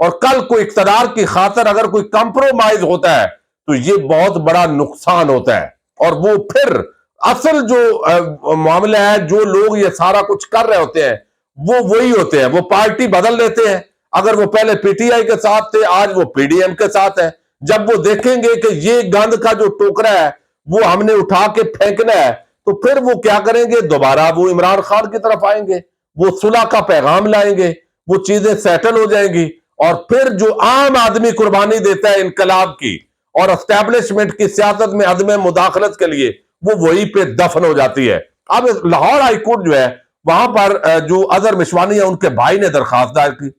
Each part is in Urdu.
اور کل کوئی اقتدار کی خاطر اگر کوئی کمپرومائز ہوتا ہے تو یہ بہت بڑا نقصان ہوتا ہے، اور وہ پھر اصل جو معاملہ ہے، جو لوگ یہ سارا کچھ کر رہے ہوتے ہیں وہ وہی ہوتے ہیں، وہ پارٹی بدل لیتے ہیں۔ اگر وہ پہلے پی ٹی آئی کے ساتھ تھے، آج وہ پی ڈی ایم کے ساتھ ہیں۔ جب وہ دیکھیں گے کہ یہ گند کا جو ٹوکرا ہے وہ ہم نے اٹھا کے پھینکنا ہے، تو پھر وہ کیا کریں گے؟ دوبارہ وہ عمران خان کی طرف آئیں گے، وہ صلح کا پیغام لائیں گے، وہ چیزیں سیٹل ہو جائیں گی، اور پھر جو عام آدمی قربانی دیتا ہے انقلاب کی اور اسٹیبلشمنٹ کی سیاست میں عدم مداخلت کے لیے، وہ وہی پہ دفن ہو جاتی ہے۔ اب لاہور ہائی کورٹ جو ہے، وہاں پر جو اظہر مشوانی ہے، ان کے بھائی نے درخواست دائر کی،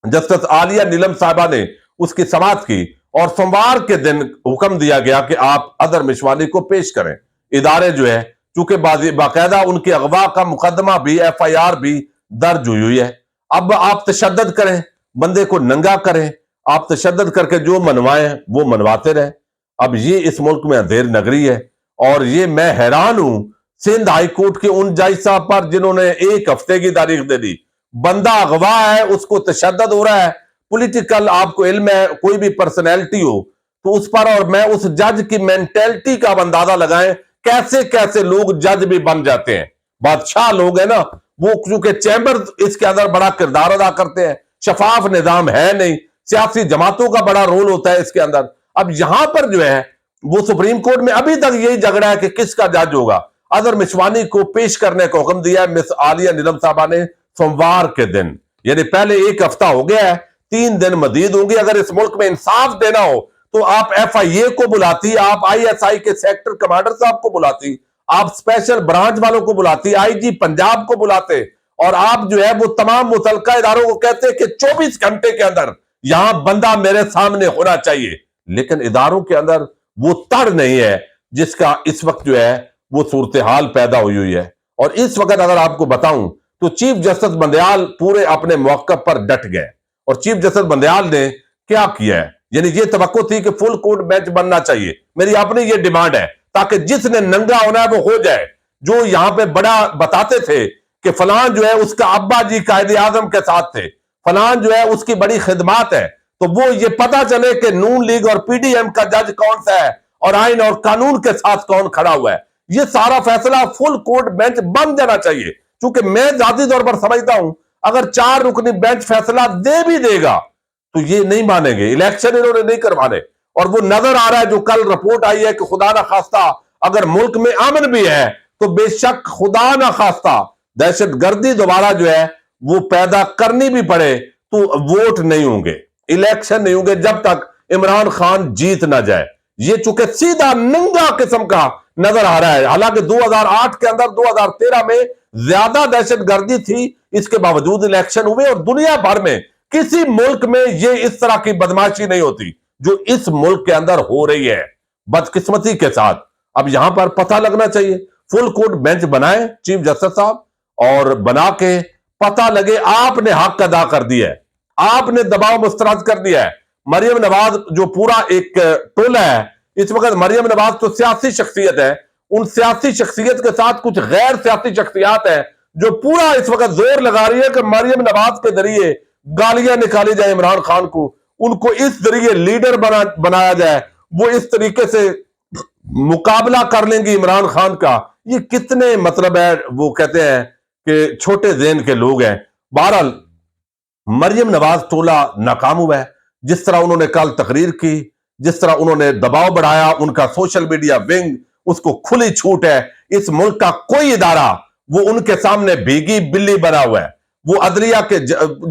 جسٹس عالیہ نیلم صاحبہ نے اس کی سماعت کی، اور سوموار کے دن حکم دیا گیا کہ آپ اظہر مشوانی کو پیش کریں۔ ادارے جو ہے چونکہ باقاعدہ ان کی اغوا کا مقدمہ بھی، ایف آئی آر بھی درج ہوئی ہے۔ اب آپ تشدد کریں، بندے کو ننگا کریں، آپ تشدد کر کے جو منوائیں وہ منواتے رہیں۔ اب یہ اس ملک میں اندھیر نگری ہے، اور یہ میں حیران ہوں سندھ ہائی کورٹ کے ان جج صاحب پر جنہوں نے 1 ہفتے کی تاریخ دے دی۔ بندہ اغوا ہے، اس کو تشدد ہو رہا ہے، پولیٹیکل آپ کو علم ہے، کوئی بھی پرسنالٹی ہو تو اس پر، اور میں اس جج کی مینٹلٹی کا اندازہ لگائیں، کیسے کیسے لوگ جج بھی بن جاتے ہیں۔ بادشاہ لوگ ہیں نا وہ، کیونکہ چیمبر اس کے اندر بڑا کردار ادا کرتے ہیں، شفاف نظام ہے نہیں، سیاسی جماعتوں کا بڑا رول ہوتا ہے اس کے اندر۔ اب یہاں پر جو ہے وہ سپریم کورٹ میں ابھی تک یہی جھگڑا ہے کہ کس کا جج ہوگا۔ اظہر مشوانی کو پیش کرنے کا حکم دیا ہے مس عالیہ نیلم صاحبہ نے سوموار کے دن، یعنی پہلے 1 ہفتہ ہو گیا ہے، 3 دن مزید ہوں گے۔ اگر اس ملک میں انصاف دینا ہو تو آپ ایف آئی اے کو بلاتی، آپ آئی ایس آئی کے سیکٹر کمانڈر صاحب کو بلاتی، آپ اسپیشل برانچ والوں کو بلاتی، آئی جی پنجاب کو بلاتے، اور آپ جو ہے وہ تمام متعلقہ اداروں کو کہتے کہ 24 گھنٹے کے اندر یہاں بندہ میرے سامنے ہونا چاہیے۔ لیکن اداروں کے اندر وہ تڑ نہیں ہے جس کا اس وقت جو ہے وہ صورتحال پیدا ہوئی ہے۔ اور اس وقت اگر آپ کو بتاؤں تو چیف جسٹس بندیال پورے اپنے موقف پر ڈٹ گئے، اور چیف جسٹس بندیال نے کیا کیا ہے، یعنی یہ توقع تھی کہ فل کورٹ بینچ بننا چاہیے، میری اپنی یہ ڈیمانڈ ہے، تاکہ جس نے ننگا ہونا ہے وہ ہو جائے۔ جو یہاں پہ بڑا بتاتے تھے کہ فلان جو ہے اس کا ابا جی قائد اعظم کے ساتھ تھے، فلان جو ہے اس کی بڑی خدمات ہے، تو وہ یہ پتا چلے کہ نون لیگ اور پی ڈی ایم کا جج کون سا ہے اور آئین اور قانون کے ساتھ کون کھڑا ہوا ہے۔ یہ سارا فیصلہ فل کورٹ بینچ بن جانا چاہیے، کیونکہ میں ذاتی طور پر سمجھتا ہوں اگر 4 رکنی بینچ فیصلہ دے بھی دے گا تو یہ نہیں مانیں گے، الیکشن انہوں نے نہیں کروانے۔ اور وہ نظر آ رہا ہے، جو کل رپورٹ آئی ہے کہ خدا نہ خواستہ اگر ملک میں امن بھی ہے تو بے شک خدا نہ خواستہ دہشت گردی دوبارہ جو ہے وہ پیدا کرنی بھی پڑے تو ووٹ نہیں ہوں گے، الیکشن نہیں ہوں گے جب تک عمران خان جیت نہ جائے۔ یہ چونکہ سیدھا ننگا قسم کا نظر آ رہا ہے، حالانکہ 2008 کے اندر 2013 میں زیادہ دہشت گردی تھی، اس کے باوجود الیکشن ہوئے، اور دنیا بھر میں کسی ملک میں یہ اس طرح کی بدماشی نہیں ہوتی جو اس ملک کے اندر ہو رہی ہے بدقسمتی کے ساتھ۔ اب یہاں پر پتہ لگنا چاہیے، فل کورٹ بینچ بنائیں چیف جسٹس صاحب، اور بنا کے پتہ لگے آپ نے حق ادا کر دیا ہے، آپ نے دباؤ مسترد کر دیا ہے۔ مریم نواز جو پورا ایک ٹولہ ہے اس وقت، مریم نواز تو سیاسی شخصیت ہے، ان سیاسی شخصیت کے ساتھ کچھ غیر سیاسی شخصیات ہیں جو پورا اس وقت زور لگا رہی ہے کہ مریم نواز کے ذریعے گالیاں نکالی جائیں عمران خان کو، ان کو اس ذریعے لیڈر بنایا جائے، وہ اس طریقے سے مقابلہ کر لیں گے عمران خان کا۔ یہ کتنے مطلب ہے، وہ کہتے ہیں کہ چھوٹے ذہن کے لوگ ہیں۔ بہرحال مریم نواز ٹولہ ناکام ہوا ہے، جس طرح انہوں نے کل تقریر کی، جس طرح انہوں نے دباؤ بڑھایا، ان کا سوشل میڈیا ونگ، اس کو کھلی چھوٹ ہے۔ اس ملک کا کوئی ادارہ وہ ان کے سامنے بھیگی بلی بنا ہوا ہے۔ وہ عدلیہ کے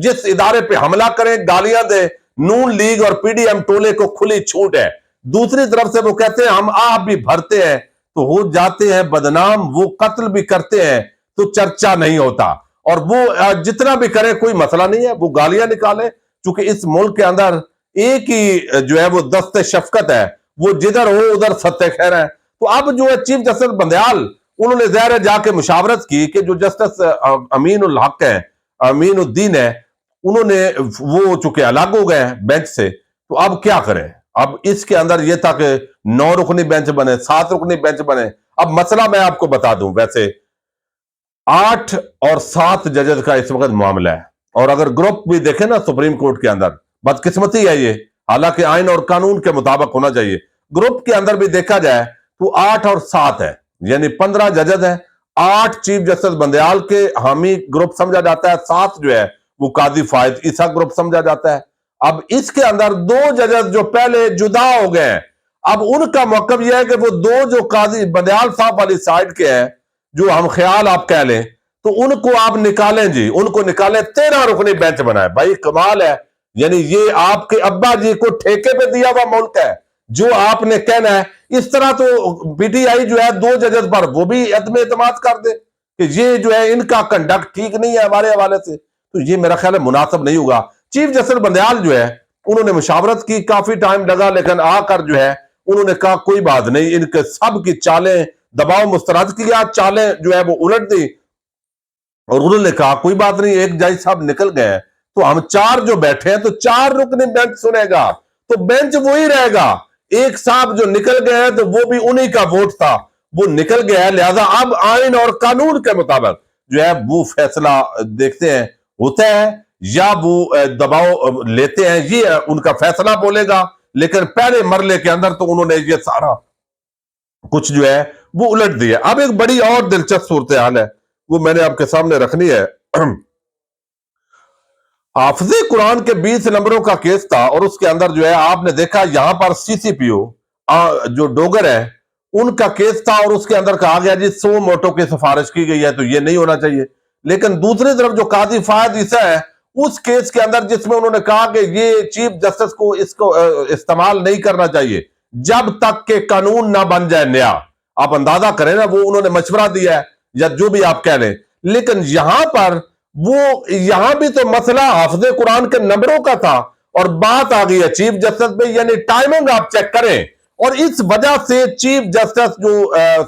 جس ادارے پہ حملہ کریں، گالیاں دے، نون لیگ اور پی ڈی ایم ٹولے کو کھلی چھوٹ ہے۔ دوسری طرف سے وہ کہتے ہیں ہم آپ بھی بھرتے ہیں تو ہو جاتے ہیں بدنام، وہ قتل بھی کرتے ہیں تو چرچا نہیں ہوتا، اور وہ جتنا بھی کرے کوئی مسئلہ نہیں ہے، وہ گالیاں نکالے، چونکہ اس ملک کے اندر ایک ہی جو ہے وہ دست شفقت ہے، وہ جدھر ہو ادھر ستہ خیر ہے۔ تو اب جو ہے چیف جسٹس بندیال، انہوں نے ظاہر جا کے مشاورت کی کہ جو جسٹس امین الحق ہیں، امین الدین ہے، انہوں نے وہ چونکہ الگ ہو گئے بینچ سے، تو اب کیا کریں؟ اب اس کے اندر یہ تھا کہ 9 رکنی بینچ بنے، 7 رکنی بینچ بنے۔ اب مسئلہ میں آپ کو بتا دوں، ویسے 8 اور 7 ججز کا اس وقت معاملہ ہے، اور اگر گروپ بھی دیکھیں نا سپریم کورٹ کے اندر، بدقسمتی ہے یہ، حالانکہ آئین اور قانون کے مطابق ہونا چاہیے، گروپ کے اندر بھی دیکھا جائے تو 8 اور 7 ہے، یعنی 15 ججز ہیں، 8 چیف جسٹس بندیال کے حامی گروپ سمجھا جاتا ہے، 7 جو ہے وہ قاضی فائد عیسیٰ گروپ سمجھا جاتا ہے۔ اب اس کے اندر 2 ججز جو پہلے جدا ہو گئے ہیں، اب ان کا موقف یہ ہے کہ وہ 2 جو قاضی بندیال صاحب والی سائڈ کے ہیں، جو ہم خیال آپ کہہ لیں، تو ان کو آپ نکالیں جی، ان کو نکالیں، 13 رکنی بینچ بنائے۔ بھائی کمال ہے، یعنی یہ آپ کے ابا جی کو ٹھیکے پہ دیا ہوا ملک ہے، جو آپ نے کہنا ہے۔ اس طرح تو پی ٹی آئی جو ہے 2 ججز پر وہ بھی عدم اعتماد کر دے کہ یہ جو ہے ان کا کنڈکٹ ٹھیک نہیں ہے ہمارے حوالے سے، تو یہ میرا خیال ہے مناسب نہیں ہوگا۔ چیف جسٹس بندیال جو ہے انہوں نے مشاورت کی، کافی ٹائم لگا، لیکن آ کر جو ہے انہوں نے کہا کوئی بات نہیں، ان کے سب کی چالیں دباؤ مسترد کیا، چالیں جو ہے وہ الٹ دی، اور انہوں نے کہا کوئی بات نہیں، ایک جج صاحب نکل گئے تو ہم 4 جو بیٹھے ہیں تو 4 رکنی بینچ سنے گا، تو بینچ وہی رہے گا۔ ایک صاحب جو نکل گئے ہیں تو وہ بھی انہی کا ووٹ تھا، وہ نکل گیا ہے، لہذا اب آئین اور قانون کے مطابق جو ہے وہ فیصلہ دیکھتے ہیں ہوتا ہے یا وہ دباؤ لیتے ہیں، یہ ان کا فیصلہ بولے گا۔ لیکن پہلے مرلے کے اندر تو انہوں نے یہ سارا کچھ جو ہے وہ الٹ دیا۔ اب ایک بڑی اور دلچسپ صورتحال ہے، وہ میں نے آپ کے سامنے رکھنی ہے۔ حافظ قرآن کے 20 نمبروں کا کیس تھا، اور اس کے اندر جو ہے آپ نے دیکھا یہاں پر سی سی پی او جو ڈوگر ہے ان کا کیس تھا، اور اس کے اندر کہا گیا جی 100 موٹوں کی سفارش کی گئی ہے تو یہ نہیں ہونا چاہیے۔ لیکن دوسری طرف جو قاضی فائد عیسیٰ ہے اس کیس کے اندر، جس میں انہوں نے کہا کہ یہ چیف جسٹس کو اس کو استعمال نہیں کرنا چاہیے جب تک کہ قانون نہ بن جائے نیا۔ آپ اندازہ کریں نا، وہ انہوں نے مشورہ دیا ہے یا جو بھی آپ کہہ لیں، لیکن یہاں پر وہ یہاں بھی تو مسئلہ حافظ قرآن کے نمبروں کا تھا، اور بات آ گئی ہے چیف جسٹس پہ، یعنی ٹائمنگ آپ چیک کریں۔ اور اس وجہ سے چیف جسٹس جو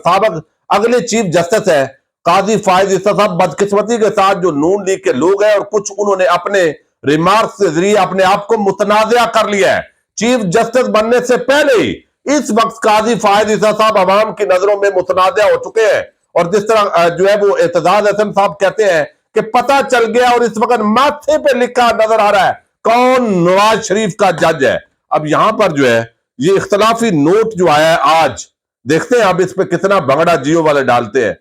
سابق اگلے چیف جسٹس ہے قاضی فائز عیسیٰ صاحب، بدقسمتی کے ساتھ جو نون لیگ کے لوگ ہیں اور کچھ انہوں نے اپنے ریمارکس کے ذریعے اپنے آپ کو متنازع کر لیا ہے چیف جسٹس بننے سے پہلے ہی۔ اس وقت قاضی فائز عیسیٰ صاحب عوام کی نظروں میں متنازع ہو چکے ہیں، اور جس طرح جو ہے وہ اعتزاز احسن صاحب کہتے ہیں کہ پتہ چل گیا، اور اس وقت ماتھے پہ لکھا نظر آ رہا ہے کون نواز شریف کا جج ہے۔ اب یہاں پر جو ہے یہ اختلافی نوٹ جو آیا ہے آج، دیکھتے ہیں اب اس پہ کتنا بھنگڑا جیو والے ڈالتے ہیں۔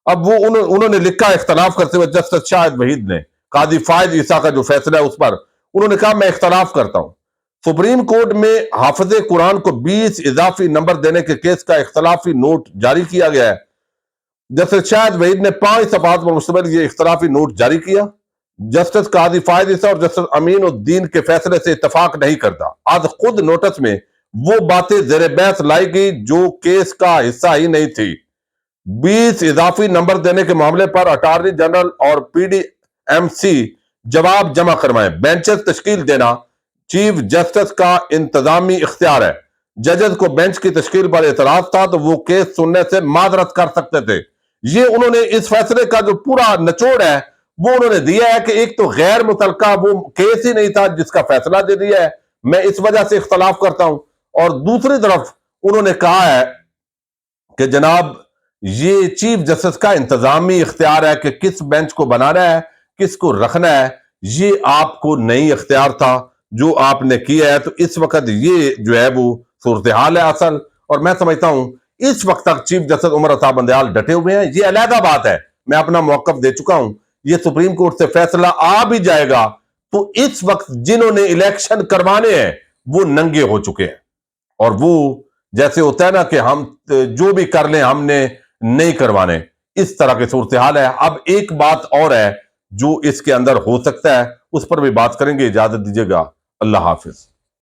اب وہ انہوں نے لکھا اختلاف کرتے ہوئے، جسٹس شاہد وحید نے قاضی فائز عیسیٰ کا جو فیصلہ ہے اس پر انہوں نے کہا میں اختلاف کرتا ہوں۔ سپریم کورٹ میں حافظ قرآن کو 20 اضافی نمبر دینے کے کیس کا اختلافی نوٹ جاری کیا گیا ہے۔ جسٹس شاہد وحید نے 5 صفحات پر مشتمل یہ اختلافی نوٹ جاری کیا۔ جسٹس قاضی فائز عیسیٰ اور جسٹس امین الدین کے فیصلے سے اتفاق نہیں کرتا۔ آج خود نوٹس میں وہ باتیں زیر بحث لائی گئی جو کیس کا حصہ ہی نہیں تھی۔ 20 اضافی نمبر دینے کے معاملے پر اٹارنی جنرل اور پی ڈی ایم سی جواب جمع کروائیں۔ بینچز تشکیل دینا چیف جسٹس کا انتظامی اختیار ہے۔ ججز کو بینچ کی تشکیل پر اعتراض تھا تو وہ کیس سننے سے معذرت کر سکتے تھے۔ یہ انہوں نے اس فیصلے کا جو پورا نچوڑ ہے وہ انہوں نے دیا ہے کہ ایک تو غیر متعلقہ وہ کیس ہی نہیں تھا جس کا فیصلہ دے دیا ہے، میں اس وجہ سے اختلاف کرتا ہوں۔ اور دوسری طرف انہوں نے کہا ہے کہ جناب یہ چیف جسٹس کا انتظامی اختیار ہے کہ کس بینچ کو بنانا ہے کس کو رکھنا ہے، یہ آپ کو نہیں اختیار تھا جو آپ نے کیا ہے۔ تو اس وقت یہ جو ہے وہ صورتحال ہے اصل، اور میں سمجھتا ہوں اس وقت تک چیف جسٹس عمر عطا بندیال ڈٹے ہوئے ہیں۔ یہ علیحدہ بات ہے، میں اپنا موقف دے چکا ہوں، یہ سپریم کورٹ سے فیصلہ آ بھی جائے گا تو اس وقت جنہوں نے الیکشن کروانے ہیں وہ ننگے ہو چکے ہیں، اور وہ جیسے ہوتا ہے نا کہ ہم جو بھی کر لیں ہم نے نہیں کروانے، اس طرح کی صورتحال ہے۔ اب ایک بات اور ہے جو اس کے اندر ہو سکتا ہے، اس پر بھی بات کریں گے۔ اجازت دیجیے گا، اللہ حافظ۔